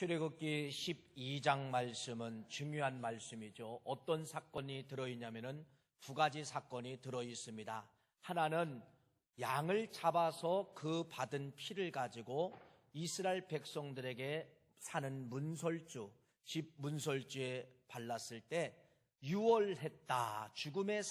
출애굽기 12장 말씀은 중요한 말씀이죠. 어떤 사건이 들어있냐면은 두 가지 사건이 들어있습니다. 하나는 양을 잡아서 그 받은 피를 가지고 이스라엘 백성들에게 사는 문설주, 집 문설주에 발랐을 때 유월했다. 죽음의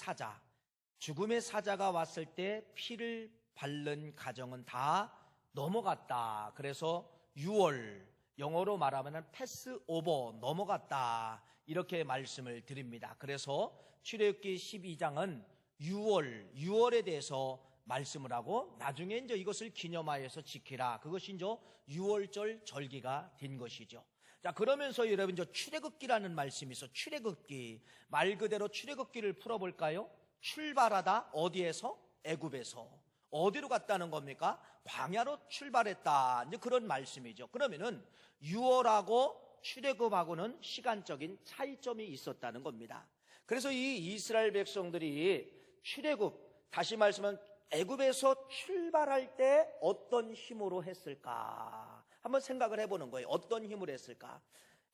사자가 왔을 때 피를 바른 가정은 다 넘어갔다. 그래서 유월, 영어로 말하면 패스오버, 넘어갔다, 이렇게 말씀을 드립니다. 그래서 출애굽기 12장은 유월에 대해서 말씀을 하고 나중에 이제 이것을 기념하여서 지키라, 그것이 이제 유월절 절기가 된 것이죠. 자, 그러면서 여러분 이제 출애굽기라는 말씀이 있어. 출애굽기 말 그대로 출애굽기를 풀어볼까요? 출발하다, 어디에서? 애굽에서. 어디로 갔다는 겁니까? 광야로 출발했다, 이제 그런 말씀이죠. 그러면은 유월하고 출애굽하고는 시간적인 차이점이 있었다는 겁니다. 그래서 이 이스라엘 백성들이 출애굽, 다시 말씀하면 애굽에서 출발할 때 어떤 힘으로 했을까? 한번 생각을 해보는 거예요. 어떤 힘으로 했을까?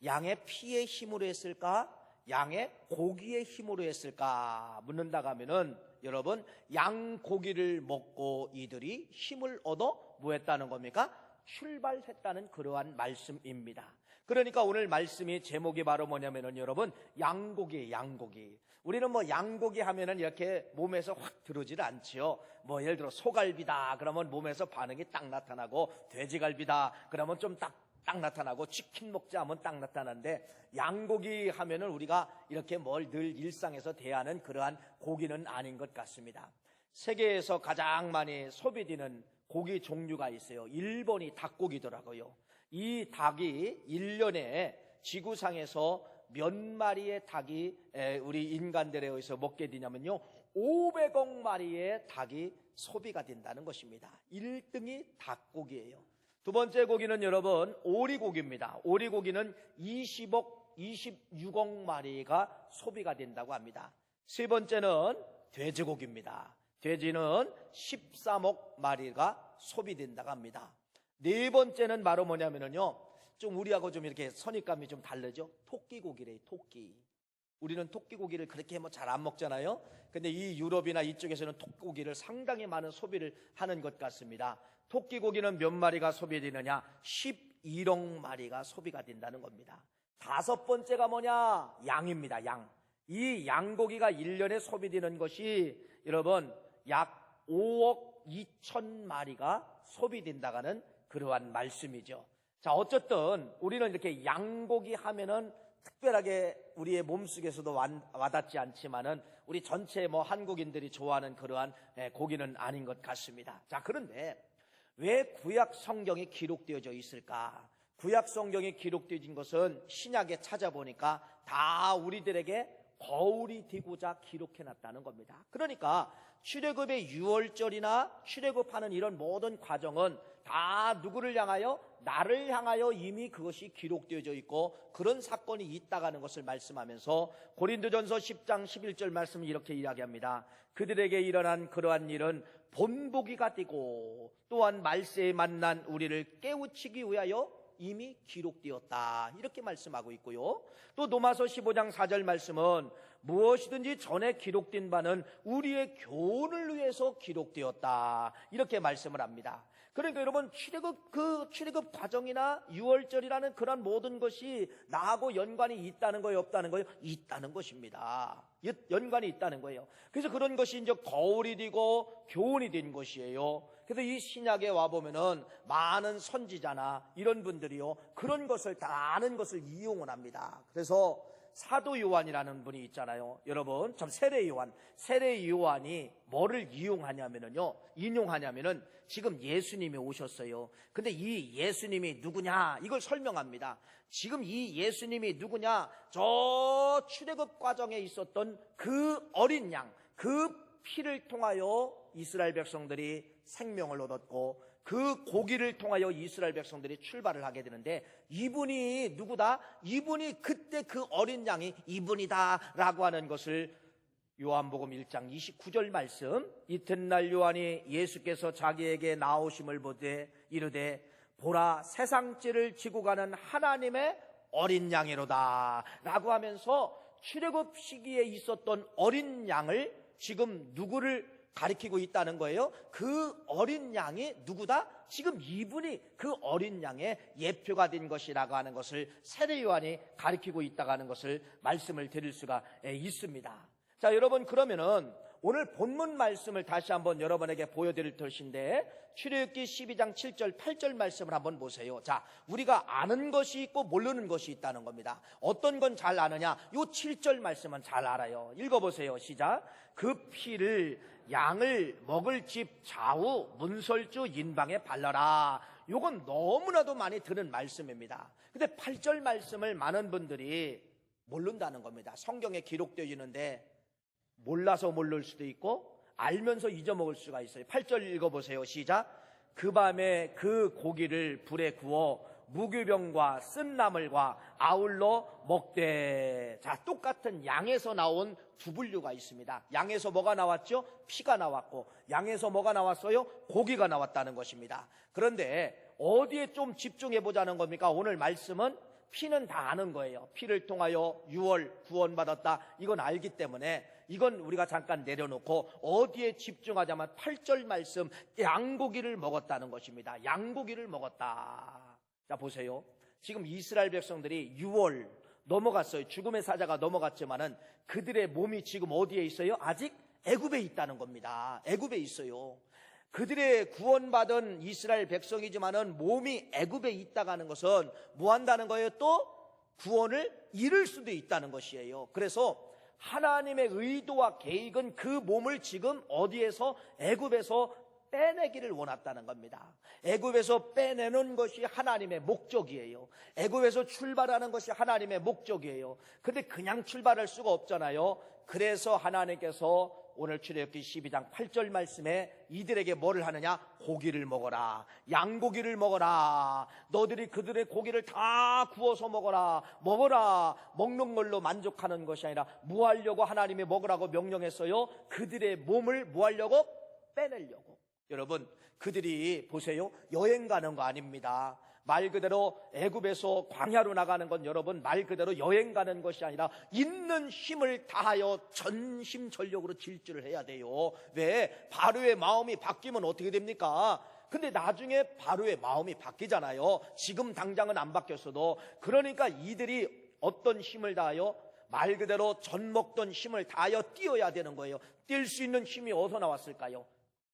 양의 피의 힘으로 했을까? 양의 고기의 힘으로 했을까? 묻는다고 하면은 여러분, 양고기를 먹고 이들이 힘을 얻어 뭐 했다는 겁니까? 출발했다는 그러한 말씀입니다. 그러니까 오늘 말씀이 제목이 바로 뭐냐면은 여러분, 양고기. 우리는 뭐 양고기 하면은 이렇게 몸에서 확 들어오질 않지요. 뭐 예를 들어 소갈비다 그러면 몸에서 반응이 딱 나타나고, 돼지갈비다 그러면 좀 딱 나타나고, 치킨 먹자 하면 딱 나타나는데, 양고기 하면은 우리가 이렇게 뭘 늘 일상에서 대하는 그러한 고기는 아닌 것 같습니다. 세계에서 가장 많이 소비되는 고기 종류가 있어요. 1번이 닭고기더라고요. 이 닭이 1년에 지구상에서 몇 마리의 닭이 우리 인간들에 의해서 먹게 되냐면요, 500억 마리의 닭이 소비가 된다는 것입니다. 1등이 닭고기예요. 두 번째 고기는 여러분 오리고기입니다. 오리고기는 26억 마리가 소비가 된다고 합니다. 세 번째는 돼지고기입니다. 돼지는 13억 마리가 소비된다고 합니다. 네 번째는 바로 뭐냐면요, 좀 우리하고 좀 이렇게 선입감이 좀 다르죠. 토끼고기래요. 토끼. 우리는 토끼고기를 그렇게 뭐 잘 안 먹잖아요. 근데 이 유럽이나 이쪽에서는 토끼고기를 상당히 많은 소비를 하는 것 같습니다. 토끼고기는 몇 마리가 소비되느냐? 11억 마리가 소비가 된다는 겁니다. 다섯 번째가 뭐냐? 양입니다. 양. 이 양고기가 1년에 소비되는 것이 여러분 약 5억 2천 마리가 소비된다는 그러한 말씀이죠. 자, 어쨌든 우리는 이렇게 양고기 하면은 특별하게 우리의 몸속에서도 와닿지 않지만은 우리 전체 뭐 한국인들이 좋아하는 그러한 고기는 아닌 것 같습니다. 자, 그런데 왜 구약 성경에 기록되어져 있을까? 구약 성경에 기록되어진 것은 신약에 찾아보니까 다 우리들에게 거울이 되고자 기록해놨다는 겁니다. 그러니까 출애굽의 유월절이나 출애굽하는 이런 모든 과정은 다 누구를 향하여? 나를 향하여 이미 그것이 기록되어져 있고 그런 사건이 있다가는 것을 말씀하면서 고린도전서 10장 11절 말씀을 이렇게 이야기합니다. 그들에게 일어난 그러한 일은 본보기가 되고 또한 말세에 만난 우리를 깨우치기 위하여 이미 기록되었다, 이렇게 말씀하고 있고요. 또 로마서 15장 4절 말씀은 무엇이든지 전에 기록된 바는 우리의 교훈을 위해서 기록되었다, 이렇게 말씀을 합니다. 그러니까 여러분 출애굽 과정이나 유월절이라는 그런 모든 것이 나하고 연관이 있다는 거예요, 없다는 거예요? 있다는 것입니다. 연관이 있다는 거예요. 그래서 그런 것이 이제 거울이 되고 교훈이 된 것이에요. 그래서 이 신약에 와보면은 많은 선지자나 이런 분들이요, 그런 것을 다 아는 것을 이용을 합니다. 그래서 사도 요한이라는 분이 있잖아요. 여러분, 참 세례 요한이 뭐를 인용하냐면은 지금 예수님이 오셨어요. 근데 이 예수님이 누구냐? 이걸 설명합니다. 지금 이 예수님이 누구냐? 저 출애굽 과정에 있었던 그 어린 양, 그 피를 통하여 이스라엘 백성들이 생명을 얻었고 그 고기를 통하여 이스라엘 백성들이 출발을 하게 되는데, 이분이 누구다? 이분이 그때 그 어린 양이 이분이다 라고 하는 것을 요한복음 1장 29절 말씀, 이튿날 요한이 예수께서 자기에게 나오심을 보되 이르되 보라 세상죄를 지고 가는 하나님의 어린 양이로다 라고 하면서 출애굽 시기에 있었던 어린 양을 지금 누구를 가리키고 있다는 거예요? 그 어린 양이 누구다? 지금 이분이 그 어린 양의 예표가 된 것이라고 하는 것을 세례 요한이 가리키고 있다고 하는 것을 말씀을 드릴 수가 있습니다. 자, 여러분, 그러면은 오늘 본문 말씀을 다시 한번 여러분에게 보여드릴 것인데, 출애굽기 12장 7절 8절 말씀을 한번 보세요. 자, 우리가 아는 것이 있고 모르는 것이 있다는 겁니다. 어떤 건 잘 아느냐? 요 7절 말씀은 잘 알아요. 읽어보세요. 시작. 그 피를 양을 먹을 집 좌우 문설주 인방에 발라라. 요건 너무나도 많이 들은 말씀입니다. 근데 8절 말씀을 많은 분들이 모른다는 겁니다. 성경에 기록되어 있는데 몰라서 모를 수도 있고 알면서 잊어먹을 수가 있어요. 8절 읽어보세요. 시작. 그 밤에 그 고기를 불에 구워 무교병과 쓴 나물과 아울러 먹되. 자, 똑같은 양에서 나온 두 분류가 있습니다. 양에서 뭐가 나왔죠? 피가 나왔고, 양에서 뭐가 나왔어요? 고기가 나왔다는 것입니다. 그런데 어디에 좀 집중해 보자는 겁니까? 오늘 말씀은 피는 다 아는 거예요. 피를 통하여 6월 구원받았다, 이건 알기 때문에 이건 우리가 잠깐 내려놓고 어디에 집중하자면 8절 말씀, 양고기를 먹었다는 것입니다. 양고기를 먹었다. 자, 보세요. 지금 이스라엘 백성들이 6월 넘어갔어요. 죽음의 사자가 넘어갔지만은 그들의 몸이 지금 어디에 있어요? 아직 애굽에 있다는 겁니다. 애굽에 있어요. 그들의 구원받은 이스라엘 백성이지만은 몸이 애굽에 있다가 하는 것은 뭐 한다는 거예요? 또 구원을 잃을 수도 있다는 것이에요. 그래서 하나님의 의도와 계획은 그 몸을 지금 어디에서? 애굽에서 빼내기를 원했다는 겁니다. 애굽에서 빼내는 것이 하나님의 목적이에요. 애굽에서 출발하는 것이 하나님의 목적이에요. 근데 그냥 출발할 수가 없잖아요. 그래서 하나님께서 오늘 출애굽기 12장 8절 말씀에 이들에게 뭐를 하느냐? 고기를 먹어라. 양고기를 먹어라. 너들이 그들의 고기를 다 구워서 먹어라. 먹어라. 먹는 걸로 만족하는 것이 아니라 뭐 하려고 하나님이 먹으라고 명령했어요? 그들의 몸을 뭐 하려고? 빼내려고. 여러분, 그들이 보세요. 여행 가는 거 아닙니다. 말 그대로 애굽에서 광야로 나가는 건 여러분 말 그대로 여행 가는 것이 아니라 있는 힘을 다하여 전심전력으로 질주를 해야 돼요. 왜? 바로의 마음이 바뀌면 어떻게 됩니까? 근데 나중에 바로의 마음이 바뀌잖아요. 지금 당장은 안 바뀌었어도. 그러니까 이들이 어떤 힘을 다하여? 말 그대로 전 먹던 힘을 다하여 뛰어야 되는 거예요. 뛸 수 있는 힘이 어디서 나왔을까요?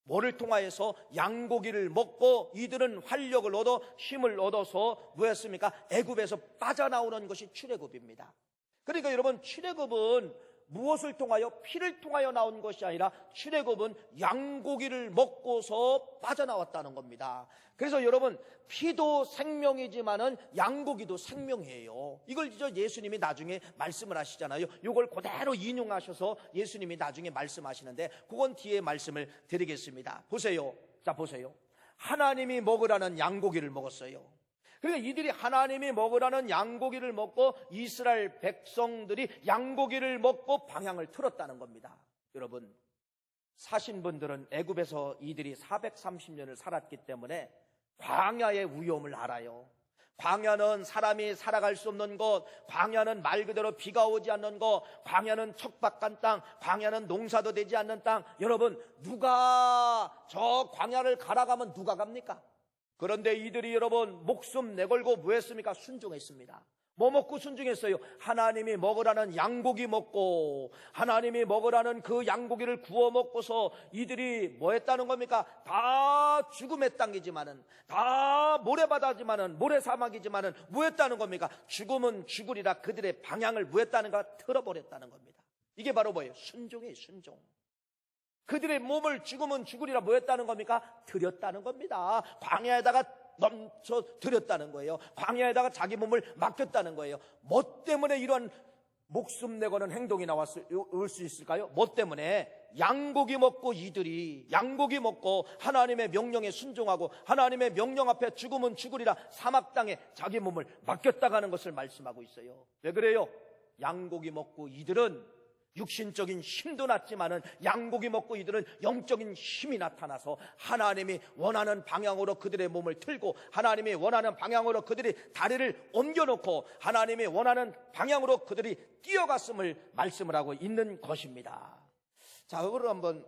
뭐를 통하여서? 양고기를 먹고 이들은 활력을 얻어 힘을 얻어서 뭐였습니까? 애굽에서 빠져나오는 것이 출애굽입니다. 그러니까 여러분, 출애굽은 무엇을 통하여? 피를 통하여 나온 것이 아니라 출애굽은 양고기를 먹고서 빠져나왔다는 겁니다. 그래서 여러분, 피도 생명이지만은 양고기도 생명이에요. 이걸 예수님이 나중에 말씀을 하시잖아요. 이걸 그대로 인용하셔서 예수님이 나중에 말씀하시는데 그건 뒤에 말씀을 드리겠습니다. 보세요. 자, 보세요. 하나님이 먹으라는 양고기를 먹었어요. 그러니까 이들이 하나님이 먹으라는 양고기를 먹고 이스라엘 백성들이 양고기를 먹고 방향을 틀었다는 겁니다. 여러분, 사신 분들은 애굽에서 이들이 430년을 살았기 때문에 광야의 위험을 알아요. 광야는 사람이 살아갈 수 없는 곳, 광야는 말 그대로 비가 오지 않는 곳, 광야는 척박한 땅, 광야는 농사도 되지 않는 땅. 여러분, 누가 저 광야를 가라가면 누가 갑니까? 그런데 이들이 여러분 목숨 내걸고 뭐 했습니까? 순종했습니다. 뭐 먹고 순종했어요? 하나님이 먹으라는 양고기 먹고, 하나님이 먹으라는 그 양고기를 구워 먹고서 이들이 뭐 했다는 겁니까? 다 죽음의 땅이지만은, 다 모래바다지만은, 모래사막이지만은 뭐 했다는 겁니까? 죽음은 죽으리라. 그들의 방향을 뭐 했다는가? 틀어버렸다는 겁니다. 이게 바로 뭐예요? 순종이에요. 순종. 그들의 몸을 죽으면 죽으리라 뭐 했다는 겁니까? 드렸다는 겁니다. 광야에다가 넘쳐 드렸다는 거예요. 광야에다가 자기 몸을 맡겼다는 거예요. 뭐 때문에 이런 목숨 내거는 행동이 나올 수 있을까요? 뭐 때문에? 양고기 먹고 이들이 양고기 먹고 하나님의 명령에 순종하고 하나님의 명령 앞에 죽으면 죽으리라 사막 땅에 자기 몸을 맡겼다가는 것을 말씀하고 있어요. 왜 그래요? 양고기 먹고 이들은 육신적인 힘도 났지만은 양고기 먹고 이들은 영적인 힘이 나타나서 하나님이 원하는 방향으로 그들의 몸을 틀고 하나님이 원하는 방향으로 그들이 다리를 옮겨놓고 하나님이 원하는 방향으로 그들이 뛰어갔음을 말씀을 하고 있는 것입니다. 자, 그걸 한번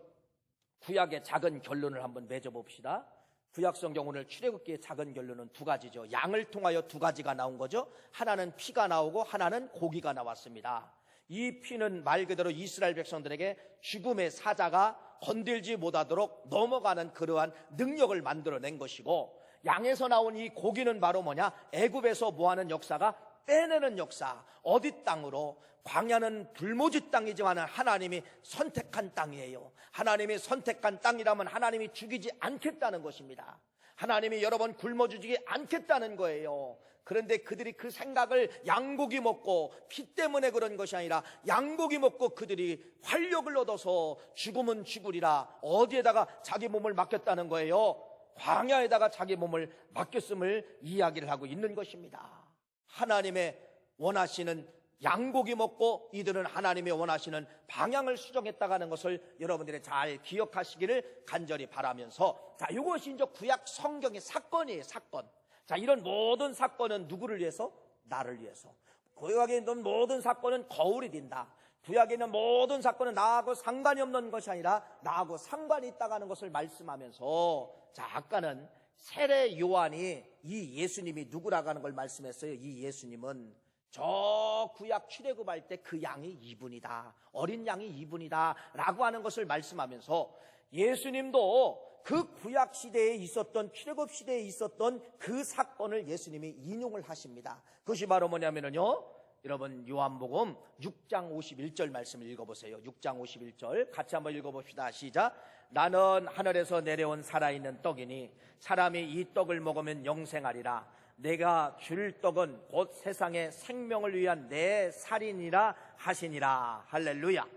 구약의 작은 결론을 한번 맺어봅시다. 구약 성경 오늘 출애굽기의 작은 결론은 두 가지죠. 양을 통하여 두 가지가 나온 거죠. 하나는 피가 나오고 하나는 고기가 나왔습니다. 이 피는 말 그대로 이스라엘 백성들에게 죽음의 사자가 건들지 못하도록 넘어가는 그러한 능력을 만들어낸 것이고, 양에서 나온 이 고기는 바로 뭐냐? 애굽에서 모하는 역사가 빼내는 역사. 어디 땅으로? 광야는 불모지 땅이지만 하나님이 선택한 땅이에요. 하나님이 선택한 땅이라면 하나님이 죽이지 않겠다는 것입니다. 하나님이 여러 번 굶어 죽이지 않겠다는 거예요. 그런데 그들이 그 생각을 양고기 먹고 피 때문에 그런 것이 아니라 양고기 먹고 그들이 활력을 얻어서 죽으면 죽으리라 어디에다가 자기 몸을 맡겼다는 거예요? 광야에다가 자기 몸을 맡겼음을 이야기를 하고 있는 것입니다. 하나님의 원하시는 양고기 먹고 이들은 하나님이 원하시는 방향을 수정했다가는 것을 여러분들이 잘 기억하시기를 간절히 바라면서, 자, 이것이 이제 구약 성경의 사건이에요. 사건. 자, 이런 모든 사건은 누구를 위해서? 나를 위해서. 구약에 있는 모든 사건은 거울이 된다. 구약에 있는 모든 사건은 나하고 상관이 없는 것이 아니라 나하고 상관이 있다는 것을 말씀하면서, 자, 아까는 세례 요한이 이 예수님이 누구라고 하는 걸 말씀했어요. 이 예수님은 저 구약 출애굽할 때 그 양이 이분이다, 어린 양이 이분이다 라고 하는 것을 말씀하면서, 예수님도 그 구약 시대에 있었던, 출애굽 시대에 있었던 그 사건을 예수님이 인용을 하십니다. 그것이 바로 뭐냐면요, 여러분 요한복음 6장 51절 말씀을 읽어보세요. 6장 51절 같이 한번 읽어봅시다. 시작. 나는 하늘에서 내려온 살아있는 떡이니 사람이 이 떡을 먹으면 영생하리라. 내가 줄 떡은 곧 세상의 생명을 위한 내 살이니라 하시니라. 할렐루야.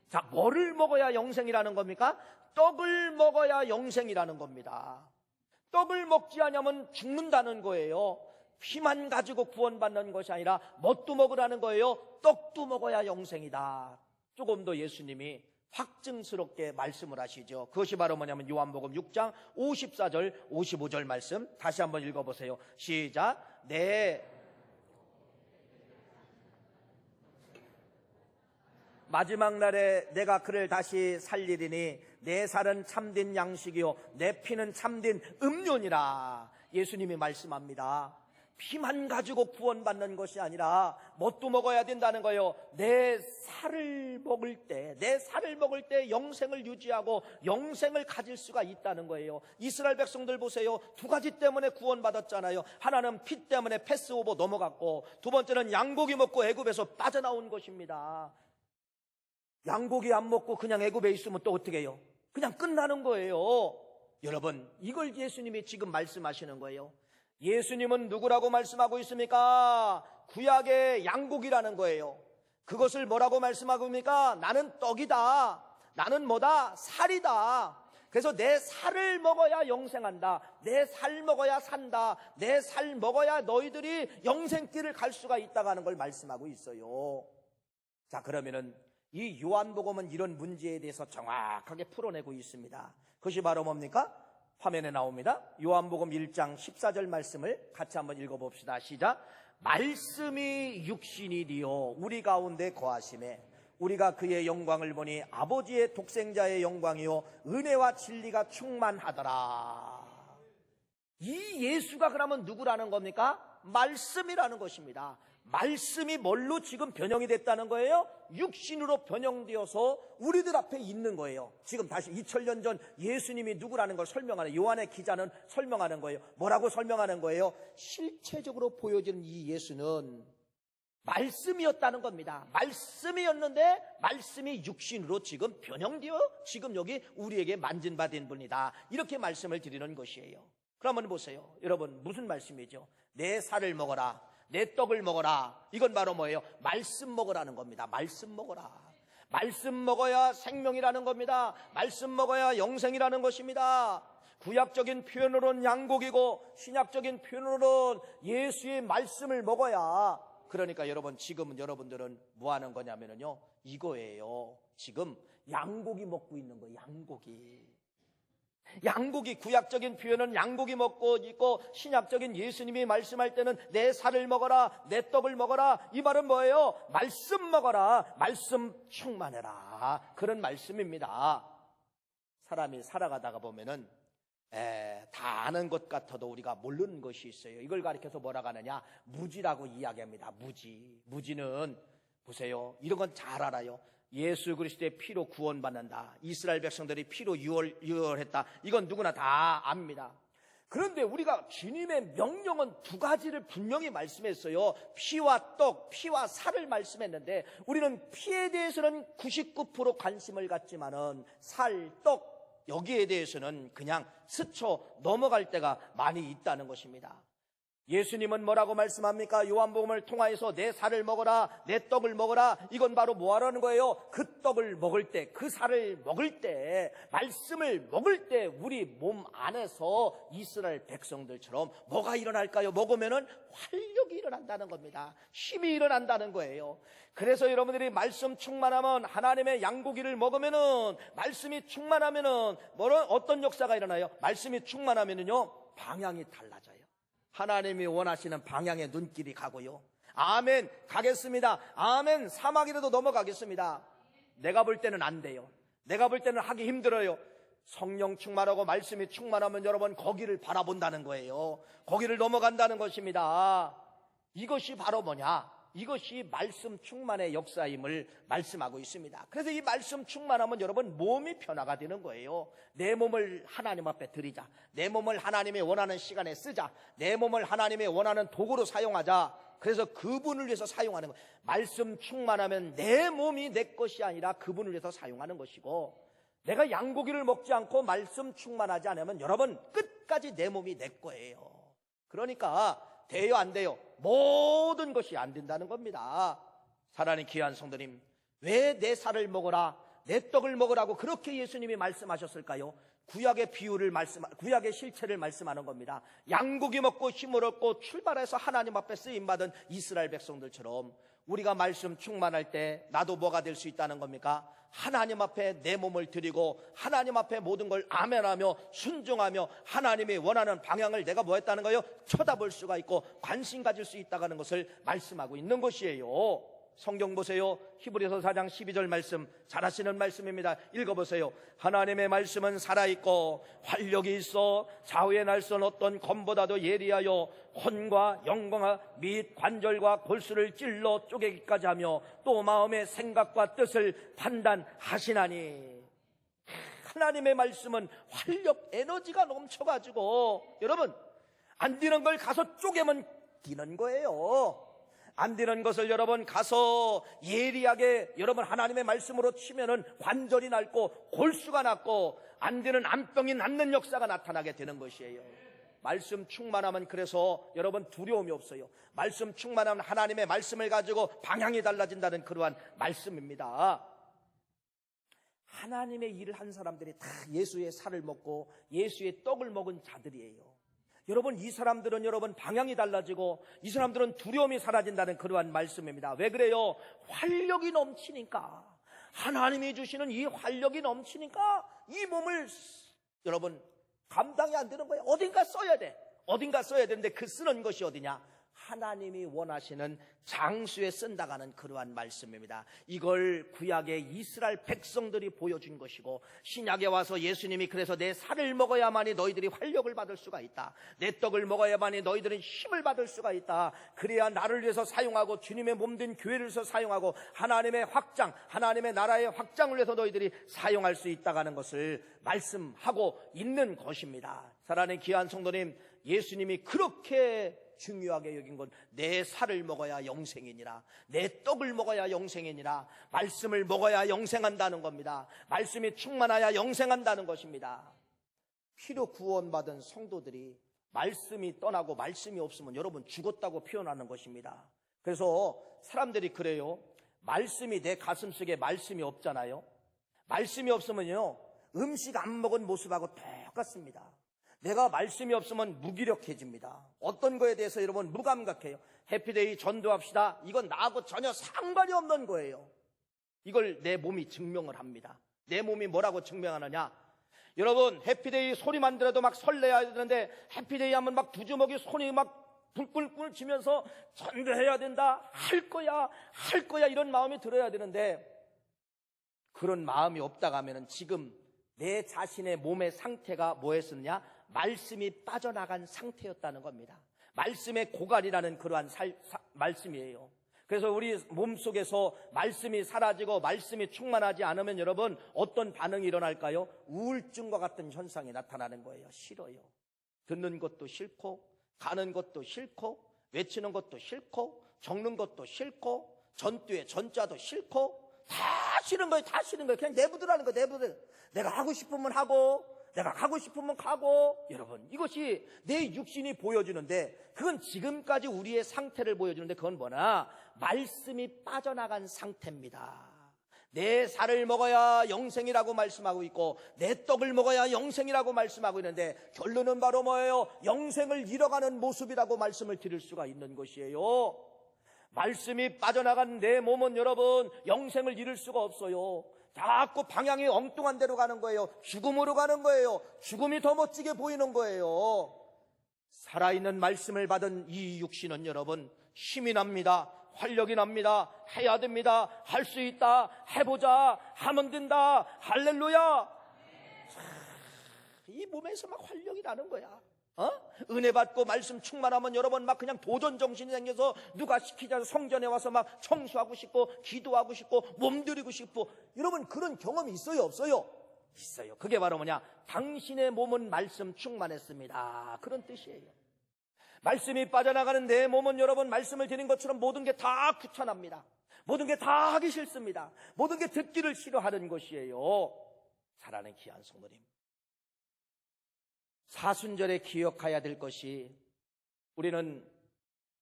자, 뭐를 먹어야 영생이라는 겁니까? 떡을 먹어야 영생이라는 겁니다. 떡을 먹지 않으면 죽는다는 거예요. 피만 가지고 구원받는 것이 아니라 뭣도 먹으라는 거예요. 떡도 먹어야 영생이다. 조금 더 예수님이 확증스럽게 말씀을 하시죠. 그것이 바로 뭐냐면 요한복음 6장 54절 55절 말씀 다시 한번 읽어보세요. 시작. 마지막 날에 내가 그를 다시 살리리니 내 살은 참된 양식이요 내 피는 참된 음료니라. 예수님이 말씀합니다. 피만 가지고 구원받는 것이 아니라 뭣도 먹어야 된다는 거예요. 내 살을 먹을 때 영생을 유지하고 영생을 가질 수가 있다는 거예요. 이스라엘 백성들 보세요. 두 가지 때문에 구원받았잖아요. 하나는 피 때문에 패스오버 넘어갔고, 두 번째는 양고기 먹고 애굽에서 빠져나온 것입니다. 양고기 안 먹고 그냥 애굽에 있으면 또 어떻게 해요? 그냥 끝나는 거예요. 여러분, 이걸 예수님이 지금 말씀하시는 거예요. 예수님은 누구라고 말씀하고 있습니까? 구약의 양고기라는 거예요. 그것을 뭐라고 말씀하고 있습니까? 나는 떡이다. 나는 뭐다? 살이다. 그래서 내 살을 먹어야 영생한다. 내 살 먹어야 산다. 내 살 먹어야 너희들이 영생길을 갈 수가 있다고 하는 걸 말씀하고 있어요. 자, 그러면은 이 요한복음은 이런 문제에 대해서 정확하게 풀어내고 있습니다. 그것이 바로 뭡니까? 화면에 나옵니다. 요한복음 1장 14절 말씀을 같이 한번 읽어봅시다. 시작. 말씀이 육신이 되어 우리 가운데 거하심에 우리가 그의 영광을 보니 아버지의 독생자의 영광이요 은혜와 진리가 충만하더라. 이 예수가 그러면 누구라는 겁니까? 말씀이라는 것입니다. 말씀이 뭘로 지금 변형이 됐다는 거예요? 육신으로 변형되어서 우리들 앞에 있는 거예요. 지금 다시 2000년 전 예수님이 누구라는 걸 설명하는, 요한의 기자는 설명하는 거예요. 뭐라고 설명하는 거예요? 실체적으로 보여지는 이 예수는 말씀이었다는 겁니다. 말씀이었는데 말씀이 육신으로 지금 변형되어 지금 여기 우리에게 만진받은 분이다. 이렇게 말씀을 드리는 것이에요. 그러면 보세요. 여러분, 무슨 말씀이죠? 내 살을 먹어라. 내 떡을 먹어라. 이건 바로 뭐예요? 말씀 먹으라는 겁니다. 말씀 먹어라. 말씀 먹어야 생명이라는 겁니다. 말씀 먹어야 영생이라는 것입니다. 구약적인 표현으로는 양고기고 신약적인 표현으로는 예수의 말씀을 먹어야 그러니까 여러분, 지금은 여러분들은 뭐 하는 거냐면요, 이거예요. 지금 양고기 먹고 있는 거예요. 양고기, 구약적인 표현은 양고기 먹고 있고, 신약적인 예수님이 말씀할 때는 내 살을 먹어라, 내 떡을 먹어라. 이 말은 뭐예요? 말씀 먹어라, 말씀 충만해라, 그런 말씀입니다. 사람이 살아가다가 보면은 다 아는 것 같아도 우리가 모르는 것이 있어요. 이걸 가리켜서 뭐라고 하느냐, 무지라고 이야기합니다. 무지는 보세요, 이런 건 잘 알아요. 예수 그리스도의 피로 구원받는다, 이스라엘 백성들이 피로 유월했다, 이건 누구나 다 압니다. 그런데 우리가 주님의 명령은 두 가지를 분명히 말씀했어요. 피와 떡, 피와 살을 말씀했는데, 우리는 피에 대해서는 99% 관심을 갖지만은 살, 떡, 여기에 대해서는 그냥 스쳐 넘어갈 때가 많이 있다는 것입니다. 예수님은 뭐라고 말씀합니까? 요한복음을 통하여서 내 살을 먹어라, 내 떡을 먹어라. 이건 바로 뭐 하라는 거예요? 그 떡을 먹을 때, 그 살을 먹을 때, 말씀을 먹을 때 우리 몸 안에서 이스라엘 백성들처럼 뭐가 일어날까요? 먹으면은 활력이 일어난다는 겁니다. 힘이 일어난다는 거예요. 그래서 여러분들이 말씀 충만하면, 하나님의 양고기를 먹으면은, 말씀이 충만하면은 어떤 역사가 일어나요? 말씀이 충만하면은요, 방향이 달라져요. 하나님이 원하시는 방향에 눈길이 가고요. 아멘, 가겠습니다. 아멘, 사막이라도 넘어가겠습니다. 내가 볼 때는 안 돼요. 내가 볼 때는 하기 힘들어요. 성령 충만하고 말씀이 충만하면 여러분, 거기를 바라본다는 거예요. 거기를 넘어간다는 것입니다. 이것이 바로 뭐냐? 이것이 말씀 충만의 역사임을 말씀하고 있습니다. 그래서 이 말씀 충만하면 여러분, 몸이 변화가 되는 거예요. 내 몸을 하나님 앞에 드리자, 내 몸을 하나님이 원하는 시간에 쓰자, 내 몸을 하나님이 원하는 도구로 사용하자. 그래서 그분을 위해서 사용하는 거예요. 말씀 충만하면 내 몸이 내 것이 아니라 그분을 위해서 사용하는 것이고, 내가 양고기를 먹지 않고 말씀 충만하지 않으면 여러분, 끝까지 내 몸이 내 거예요. 그러니까 돼요, 안 돼요? 모든 것이 안 된다는 겁니다. 사랑하는 귀한 성도님, 왜 내 살을 먹어라, 내 떡을 먹으라고 그렇게 예수님이 말씀하셨을까요? 구약의 실체를 말씀하는 겁니다. 양고기 먹고 힘을 얻고 출발해서 하나님 앞에 쓰임받은 이스라엘 백성들처럼 우리가 말씀 충만할 때 나도 뭐가 될 수 있다는 겁니까? 하나님 앞에 내 몸을 드리고 하나님 앞에 모든 걸 아멘하며 순종하며 하나님이 원하는 방향을 내가 뭐 했다는 거예요? 쳐다볼 수가 있고 관심 가질 수 있다는 것을 말씀하고 있는 것이에요. 성경 보세요. 히브리서 4장 12절 말씀, 잘 아시는 말씀입니다. 읽어보세요. 하나님의 말씀은 살아있고 활력이 있어 좌우의 날선 어떤 검보다도 예리하여 혼과 영광과 및 관절과 골수를 찔러 쪼개기까지 하며 또 마음의 생각과 뜻을 판단하시나니. 하나님의 말씀은 활력, 에너지가 넘쳐가지고 여러분, 안 되는 걸 가서 쪼개면 되는 거예요. 안 되는 것을 여러분 가서 예리하게 여러분 하나님의 말씀으로 치면은 관절이 낡고 골수가 낫고 안 되는 암병이 낫는 역사가 나타나게 되는 것이에요. 말씀 충만하면 그래서 여러분 두려움이 없어요. 말씀 충만하면 하나님의 말씀을 가지고 방향이 달라진다는 그러한 말씀입니다. 하나님의 일을 한 사람들이 다 예수의 살을 먹고 예수의 떡을 먹은 자들이에요. 여러분, 이 사람들은 여러분 방향이 달라지고 이 사람들은 두려움이 사라진다는 그러한 말씀입니다. 왜 그래요? 활력이 넘치니까. 하나님이 주시는 이 활력이 넘치니까 이 몸을 여러분 감당이 안 되는 거예요. 어딘가 써야 돼. 어딘가 써야 되는데 그 쓰는 것이 어디냐? 하나님이 원하시는 장수에 쓴다가는 그러한 말씀입니다. 이걸 구약의 이스라엘 백성들이 보여준 것이고, 신약에 와서 예수님이 그래서 내 살을 먹어야만이 너희들이 활력을 받을 수가 있다, 내 떡을 먹어야만이 너희들은 힘을 받을 수가 있다, 그래야 나를 위해서 사용하고 주님의 몸된 교회를 위해서 사용하고 하나님의 확장, 하나님의 나라의 확장을 위해서 너희들이 사용할 수 있다는 것을 말씀하고 있는 것입니다. 사랑하는 귀한 성도님, 예수님이 그렇게 중요하게 여긴 건 내 살을 먹어야 영생이니라, 내 떡을 먹어야 영생이니라, 말씀을 먹어야 영생한다는 겁니다. 말씀이 충만하야 영생한다는 것입니다. 피로 구원받은 성도들이 말씀이 떠나고 말씀이 없으면 여러분 죽었다고 표현하는 것입니다. 그래서 사람들이 그래요. 말씀이 내 가슴속에 말씀이 없잖아요. 말씀이 없으면요 음식 안 먹은 모습하고 똑같습니다. 내가 말씀이 없으면 무기력해집니다. 어떤 거에 대해서 여러분 무감각해요. 해피데이 전도합시다. 이건 나하고 전혀 상관이 없는 거예요. 이걸 내 몸이 증명을 합니다. 내 몸이 뭐라고 증명하느냐? 여러분, 해피데이 소리만 들어도 막 설레야 되는데, 해피데이 하면 막 두 주먹이 손이 막 불끈불 지면서 전도해야 된다, 할 거야 이런 마음이 들어야 되는데, 그런 마음이 없다가 하면은 지금 내 자신의 몸의 상태가 뭐였었냐? 말씀이 빠져나간 상태였다는 겁니다. 말씀의 고갈이라는 그러한 말씀이에요. 그래서 우리 몸속에서 말씀이 사라지고 말씀이 충만하지 않으면 여러분 어떤 반응이 일어날까요? 우울증과 같은 현상이 나타나는 거예요. 싫어요. 듣는 것도 싫고, 가는 것도 싫고, 외치는 것도 싫고, 적는 것도 싫고, 전투의 전자도 싫고, 다 싫은 거예요. 다 싫은 거예요. 그냥 내부들하는 거예요. 내부들. 내가 하고 싶으면 하고, 내가 가고 싶으면 가고. 여러분, 이것이 내 육신이 보여주는데, 그건 지금까지 우리의 상태를 보여주는데, 그건 뭐냐? 말씀이 빠져나간 상태입니다. 내 살을 먹어야 영생이라고 말씀하고 있고, 내 떡을 먹어야 영생이라고 말씀하고 있는데, 결론은 바로 뭐예요? 영생을 잃어가는 모습이라고 말씀을 드릴 수가 있는 것이에요. 말씀이 빠져나간 내 몸은 여러분 영생을 잃을 수가 없어요. 자꾸 방향이 엉뚱한 데로 가는 거예요. 죽음으로 가는 거예요. 죽음이 더 멋지게 보이는 거예요. 살아있는 말씀을 받은 이 육신은 여러분 힘이 납니다. 활력이 납니다. 해야 됩니다. 할 수 있다. 해보자. 하면 된다. 할렐루야. 이 몸에서 막 활력이 나는 거야. 은혜 받고 말씀 충만하면 여러분 막 그냥 도전 정신이 생겨서 누가 시키지 않아서 성전에 와서 막 청소하고 싶고 기도하고 싶고 몸들이고 싶고. 여러분 그런 경험이 있어요 없어요? 있어요. 그게 바로 뭐냐? 당신의 몸은 말씀 충만했습니다. 그런 뜻이에요. 말씀이 빠져나가는 내 몸은 여러분 말씀을 드린 것처럼 모든 게 다 귀찮합니다. 모든 게 다 하기 싫습니다. 모든 게 듣기를 싫어하는 것이에요. 사랑하는 귀한 성도님, 사순절에 기억해야 될 것이, 우리는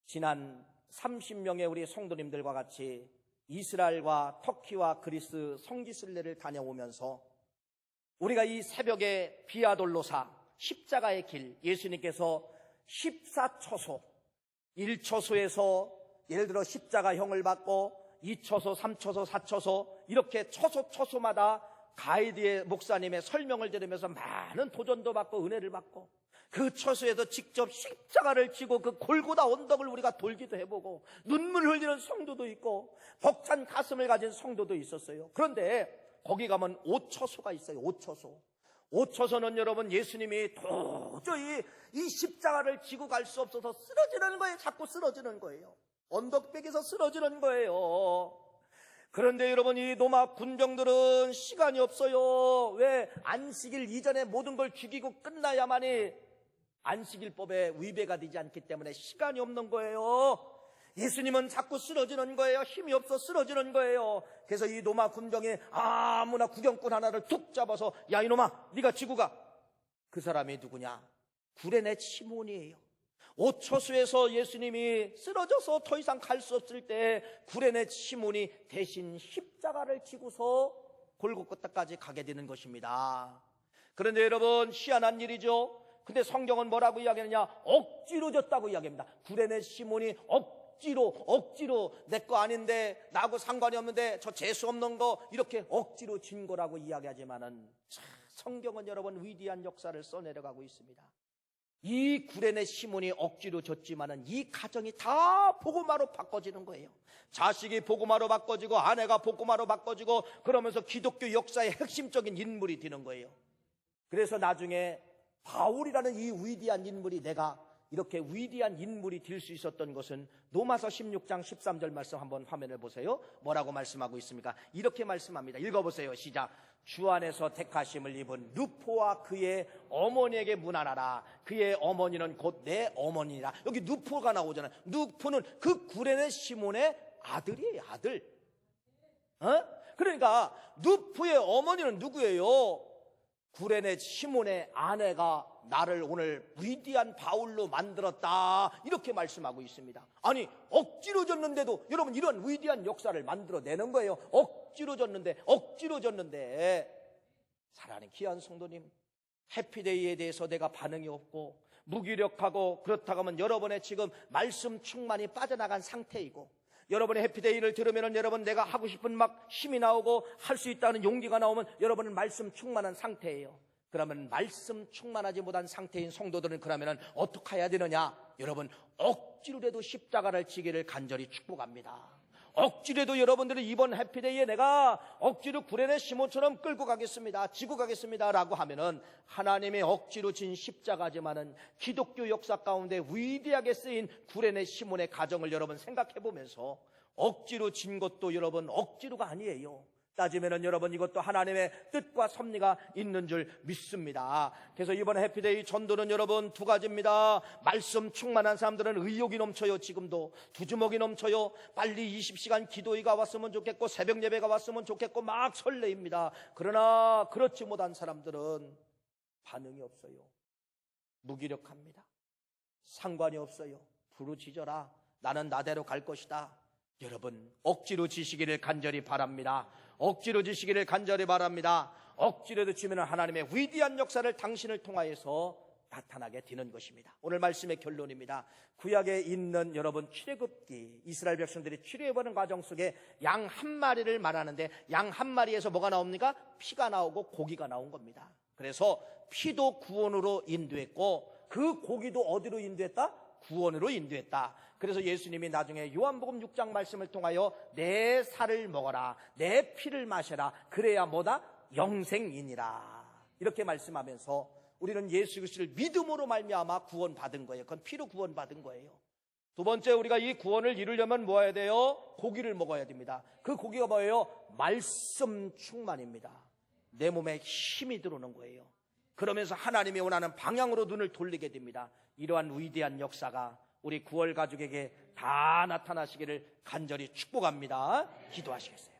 지난 30명의 우리 성도님들과 같이 이스라엘과 터키와 그리스 성지순례를 다녀오면서 우리가 이 새벽에 비아돌로사 십자가의 길, 예수님께서 14처소, 1처소에서 예를 들어 십자가형을 받고 2처소, 3처소, 4처소 이렇게 처소마다 가이드의 목사님의 설명을 들으면서 많은 도전도 받고 은혜를 받고, 그 처소에서 직접 십자가를 지고 그 골고다 언덕을 우리가 돌기도 해보고, 눈물 흘리는 성도도 있고 벅찬 가슴을 가진 성도도 있었어요. 그런데 거기 가면 5처소가 있어요. 5처소는 여러분 예수님이 도저히 이 십자가를 지고 갈 수 없어서 쓰러지는 거예요. 자꾸 쓰러지는 거예요. 언덕백에서 쓰러지는 거예요. 그런데 여러분 이 로마 군병들은 시간이 없어요. 왜? 안식일 이전에 모든 걸 죽이고 끝나야만이 안식일법에 위배가 되지 않기 때문에 시간이 없는 거예요. 예수님은 자꾸 쓰러지는 거예요. 힘이 없어 쓰러지는 거예요. 그래서 이 로마 군병이 아무나 구경꾼 하나를 툭 잡아서, 야 이놈아 네가 지고 가. 그 사람이 누구냐? 구레네 시몬이에요. 5처소에서 예수님이 쓰러져서 더 이상 갈 수 없을 때 구레네 시몬이 대신 십자가를 지고서 골고다까지 가게 되는 것입니다. 그런데 여러분 희한한 일이죠. 근데 성경은 뭐라고 이야기하느냐? 억지로 졌다고 이야기합니다. 구레네 시몬이 억지로 내 거 아닌데, 나하고 상관이 없는데 저 재수 없는 거 이렇게 억지로 진 거라고 이야기하지만은 성경은 여러분 위대한 역사를 써내려가고 있습니다. 이 구레네 시몬이 억지로 졌지만은 이 가정이 다 복음화로 바꿔지는 거예요. 자식이 복음화로 바꿔지고 아내가 복음화로 바꿔지고, 그러면서 기독교 역사의 핵심적인 인물이 되는 거예요. 그래서 나중에 바울이라는 이 위대한 인물이, 내가 이렇게 위대한 인물이 될 수 있었던 것은 로마서 16장 13절 말씀 한번 화면을 보세요. 뭐라고 말씀하고 있습니까? 이렇게 말씀합니다. 읽어보세요. 시작. 주 안에서 택하심을 입은 누포와 그의 어머니에게 문안하라. 그의 어머니는 곧 내 어머니라. 여기 누포가 나오잖아요. 누포는 그 구레네 시몬의 아들이에요. 아들. 그러니까 누포의 어머니는 누구예요? 구레네 시몬의 아내가 나를 오늘 위대한 바울로 만들었다, 이렇게 말씀하고 있습니다. 아니 억지로 졌는데도 여러분 이런 위대한 역사를 만들어내는 거예요. 억지로 졌는데. 사랑하는 귀한 성도님, 해피데이에 대해서 내가 반응이 없고 무기력하고 그렇다고 하면 여러분의 지금 말씀 충만이 빠져나간 상태이고, 여러분의 해피데이를 들으면 여러분 내가 하고 싶은 막 힘이 나오고 할 수 있다는 용기가 나오면 여러분은 말씀 충만한 상태예요. 그러면 말씀 충만하지 못한 상태인 성도들은 그러면 어떻게 해야 되느냐? 여러분, 억지로라도 십자가를 지기를 간절히 축복합니다. 억지로도 여러분들은 이번 해피데이에 내가 억지로 구레네 시몬처럼 끌고 가겠습니다, 지고 가겠습니다 라고 하면은 하나님의 억지로 진 십자가지만은 기독교 역사 가운데 위대하게 쓰인 구레네 시몬의 가정을 여러분 생각해 보면서, 억지로 진 것도 여러분 억지로가 아니에요. 따지면은 여러분 이것도 하나님의 뜻과 섭리가 있는 줄 믿습니다. 그래서 이번 해피데이 전도는 여러분 두 가지입니다. 말씀 충만한 사람들은 의욕이 넘쳐요. 지금도 두 주먹이 넘쳐요. 빨리 20시간 기도회가 왔으면 좋겠고 새벽 예배가 왔으면 좋겠고 막 설레입니다. 그러나 그렇지 못한 사람들은 반응이 없어요. 무기력합니다. 상관이 없어요. 부르짖어라, 나는 나대로 갈 것이다. 여러분, 억지로 지시기를 간절히 바랍니다. 억지로 지시기를 간절히 바랍니다. 억지로도 지면 하나님의 위대한 역사를 당신을 통하여서 나타나게 되는 것입니다. 오늘 말씀의 결론입니다. 구약에 있는 여러분 출애굽기, 이스라엘 백성들이 출애굽하는 과정 속에 양 한 마리를 말하는데, 양 한 마리에서 뭐가 나옵니까? 피가 나오고 고기가 나온 겁니다. 그래서 피도 구원으로 인도했고 그 고기도 어디로 인도했다? 구원으로 인도했다. 그래서 예수님이 나중에 요한복음 6장 말씀을 통하여 내 살을 먹어라, 내 피를 마셔라, 그래야 뭐다? 영생이니라, 이렇게 말씀하면서 우리는 예수 그리스도를 믿음으로 말미암아 구원받은 거예요. 그건 피로 구원받은 거예요. 두 번째, 우리가 이 구원을 이루려면 뭐 해야 돼요? 고기를 먹어야 됩니다. 그 고기가 뭐예요? 말씀 충만입니다. 내 몸에 힘이 들어오는 거예요. 그러면서 하나님이 원하는 방향으로 눈을 돌리게 됩니다. 이러한 위대한 역사가 우리 9월 가족에게 다 나타나시기를 간절히 축복합니다. 기도하시겠어요?